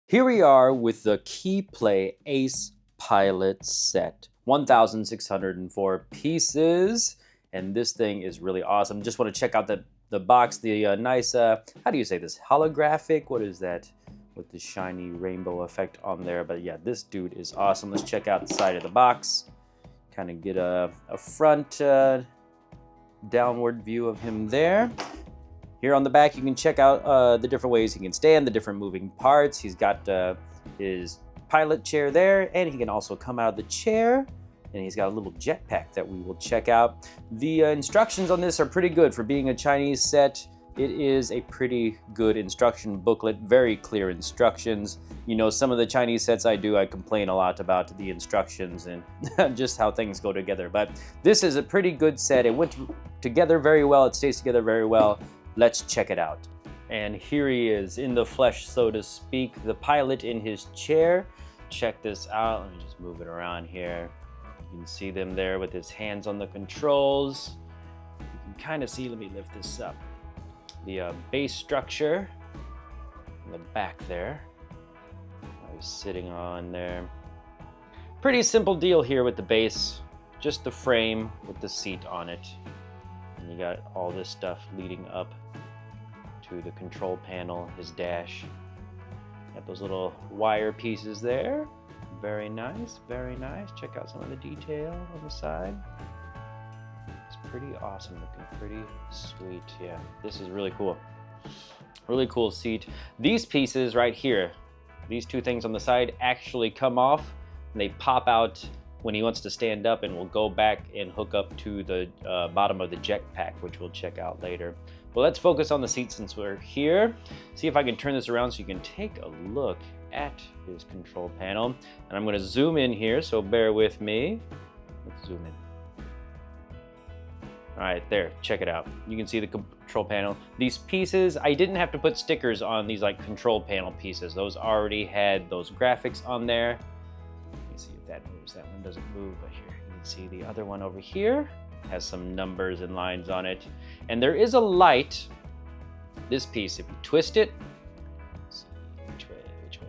Here we are with the KeepPley Ace Pilot set. 1,604 pieces, and this thing is really awesome. Just want to check out the box, the nice, how do you say this, holographic? What is that? With the shiny rainbow effect on there. But yeah, this dude is awesome. Let's check out the side of the box. Kind of get a front downward view of him there. Here on the back, you can check out the different ways he can stand, the different moving parts. He's got his pilot chair there, and he can also come out of the chair. And he's got a little jetpack that we will check out. The instructions on this are pretty good for being a Chinese set. It is a pretty good instruction booklet, very clear instructions. You know, some of the Chinese sets I complain a lot about the instructions and just how things go together. But this is a pretty good set. It went together very well. It stays together very well. Let's check it out. And here he is in the flesh, so to speak, the pilot in his chair. Check this out. Let me just move it around here. You can see them there with his hands on the controls. You can kind of see, let me lift this up. The base structure in the back there. He's sitting on there. Pretty simple deal here with the base. Just the frame with the seat on it. And you got all this stuff leading up to the control panel, his dash. Got those little wire pieces there. Very nice, very nice. Check out some of the detail on the side. It's pretty awesome looking, pretty sweet. Yeah, this is really cool. Really cool seat. These pieces right here, these two things on the side actually come off and they pop out when he wants to stand up, and will go back and hook up to the bottom of the jetpack, which we'll check out later. Well, let's focus on the seat since we're here. See if I can turn this around so you can take a look at his control panel. And I'm gonna zoom in here, so bear with me. Let's zoom in. All right, there, check it out. You can see the control panel. These pieces, I didn't have to put stickers on these like control panel pieces. Those already had those graphics on there. Let me see if that moves. That one doesn't move, but here you can see the other one over here has some numbers and lines on it. And there is a light, this piece, if you twist it, let's see, which way?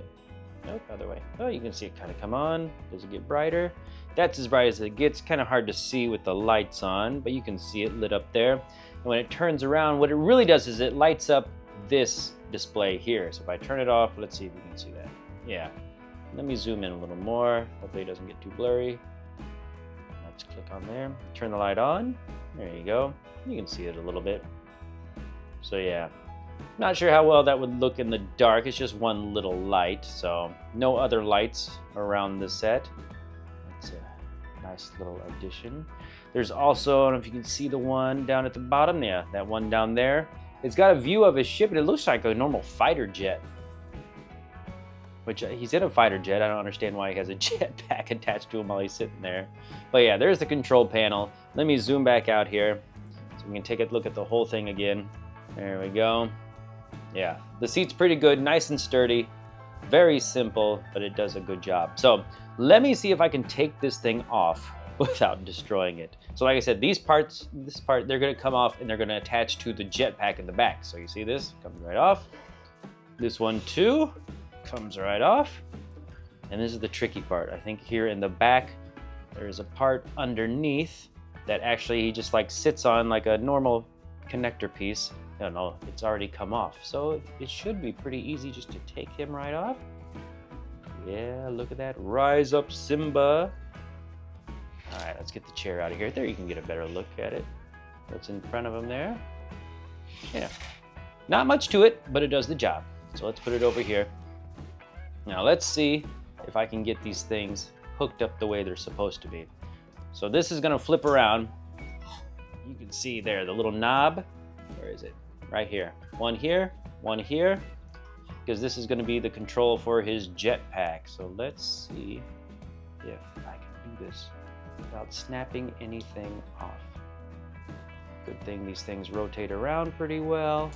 Nope, other way. Oh, you can see it kind of come on. Does it get brighter? That's as bright as it gets. Kind of hard to see with the lights on, but you can see it lit up there. And when it turns around, what it really does is it lights up this display here. So if I turn it off, let's see if you can see that. Yeah. Let me zoom in a little more. Hopefully it doesn't get too blurry. Let's click on there. Turn the light on. There you go. You can see it a little bit. So yeah. Not sure how well that would look in the dark. It's just one little light, so no other lights around the set. That's a nice little addition. There's also, I don't know if you can see the one down at the bottom. Yeah, that one down there. It's got a view of his ship, and it looks like a normal fighter jet. Which he's in a fighter jet. I don't understand why he has a jetpack attached to him while he's sitting there. But yeah, there's the control panel. Let me zoom back out here so we can take a look at the whole thing again. There we go. Yeah, the seat's pretty good, nice and sturdy. Very simple, but it does a good job. So let me see if I can take this thing off without destroying it. So like I said, this part, they're gonna come off and they're gonna attach to the jetpack in the back. So you see this, comes right off. This one too, comes right off. And this is the tricky part. I think here in the back, there's a part underneath that actually he just like sits on like a normal connector piece. I don't know, it's already come off. So it should be pretty easy just to take him right off. Yeah, look at that. Rise up, Simba. All right, let's get the chair out of here. There, you can get a better look at it. What's in front of him there. Yeah, not much to it, but it does the job. So let's put it over here. Now let's see if I can get these things hooked up the way they're supposed to be. So this is gonna flip around. You can see there, the little knob. Where is it? Right here. One here, because this is gonna be the control for his jetpack. So let's see if I can do this without snapping anything off. Good thing these things rotate around pretty well.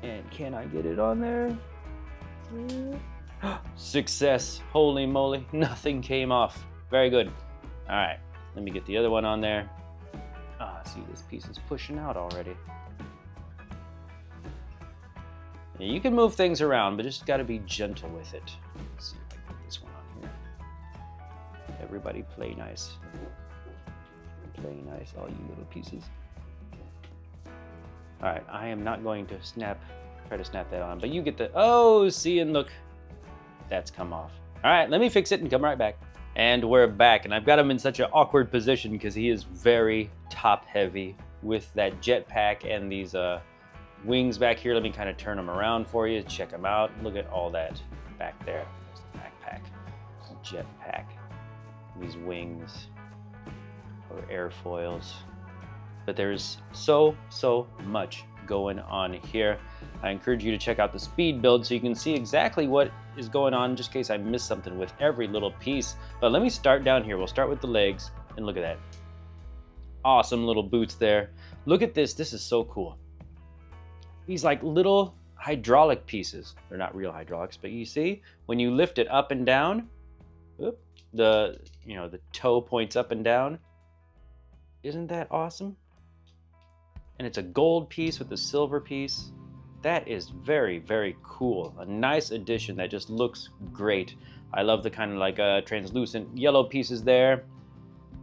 And can I get it on there? Success, holy moly, nothing came off. Very good. All right, let me get the other one on there. See, this piece is pushing out already. Yeah, you can move things around, but just got to be gentle with it. Let's see if I can get this one on here. Everybody play nice. Play nice, all you little pieces. All right, I am not going to try to snap that on, but you get the, oh, see and look, that's come off. All right, let me fix it and come right back. And we're back, and I've got him in such an awkward position because he is very top heavy with that jetpack and these wings back here. Let me kind of turn them around for you, check them out. Look at all that back there. There's the backpack, jetpack, these wings or airfoils. But there's so much going on here. I encourage you to check out the speed build so you can see exactly what is going on, just in case I missed something with every little piece. But let me start down here. We'll start with the legs, and look at that. Awesome little boots there. Look at this. This is so cool. These like little hydraulic pieces. They're not real hydraulics, but you see when you lift it up and down, the toe points up and down. Isn't that awesome? And it's a gold piece with a silver piece. That is very cool. A nice addition that just looks great. I love the kind of like translucent yellow pieces there.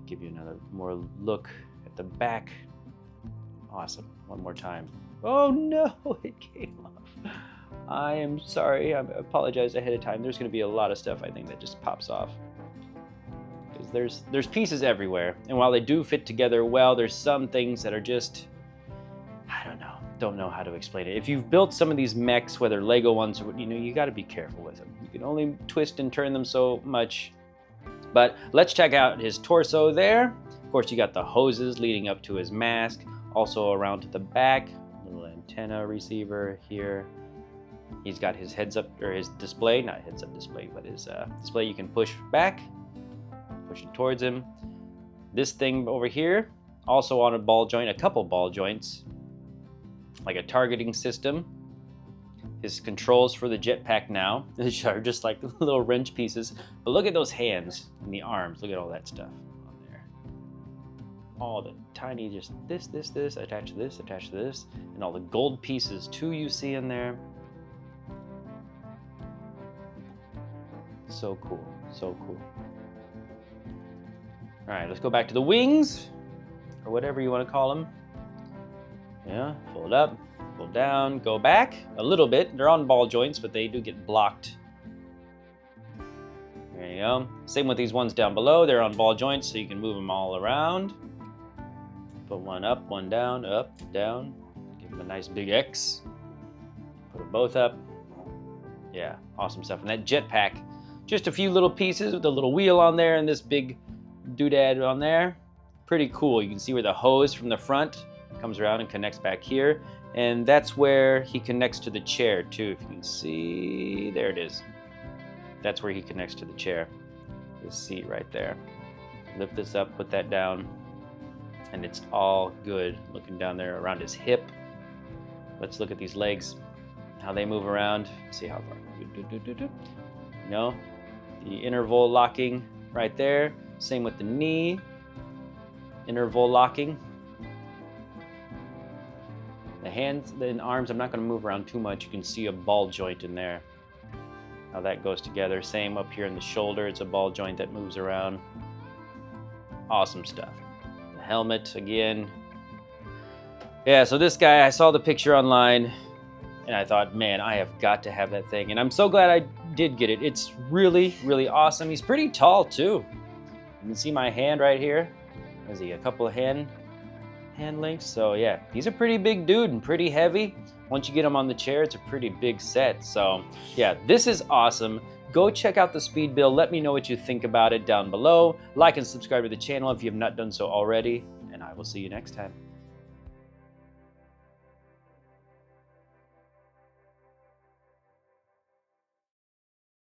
Give you another more look at the back. Awesome. One more time. Oh no, it came off. I am sorry. I apologize ahead of time. There's going to be a lot of stuff I think that just pops off. Because there's pieces everywhere, and while they do fit together well, there's some things that are just, I don't know how to explain it. If you've built some of these mechs, whether Lego ones or you got to be careful with them. You can only twist and turn them so much. But let's check out his torso there. Of course, you got the hoses leading up to his mask, also around to the back, little antenna receiver here. He's got his heads up, or his display, not heads up display, but his display you can push back, push it towards him. This thing over here, also on a ball joint, a couple ball joints, like a targeting system. His controls for the jetpack now, which are just like little wrench pieces. But look at those hands and the arms. Look at all that stuff on there. All the tiny, just this, attached to this, and all the gold pieces too you see in there. So cool, so cool. All right, let's go back to the wings, or whatever you want to call them. Yeah, fold up, fold down, go back a little bit. They're on ball joints, but they do get blocked. There you go. Same with these ones down below. They're on ball joints, so you can move them all around. Put one up, one down, up, down. Give them a nice big X. Put them both up. Yeah, awesome stuff. And that jetpack, just a few little pieces with a little wheel on there and this big doodad on there. Pretty cool. You can see where the hose from the front comes around and connects back here, and that's where he connects to the chair too. If you can see, there it is. That's where he connects to the chair. His seat right there. Lift this up, put that down, and it's all good. Looking down there around his hip. Let's look at these legs, how they move around. See how far. You know, the interval locking right there. Same with the knee. Interval locking. The hands and arms, I'm not going to move around too much. You can see a ball joint in there. How that goes together. Same up here in the shoulder. It's a ball joint that moves around. Awesome stuff. The helmet again. Yeah, so this guy, I saw the picture online and I thought, man, I have got to have that thing. And I'm so glad I did get it. It's really awesome. He's pretty tall too. You can see my hand right here. Is he a couple of hand lengths? So yeah, he's a pretty big dude and pretty heavy. Once you get him on the chair, it's a pretty big set. So yeah, this is awesome. Go check out the speed build. Let me know what you think about it down below. Like and subscribe to the channel if you have not done so already, and I will see you next time.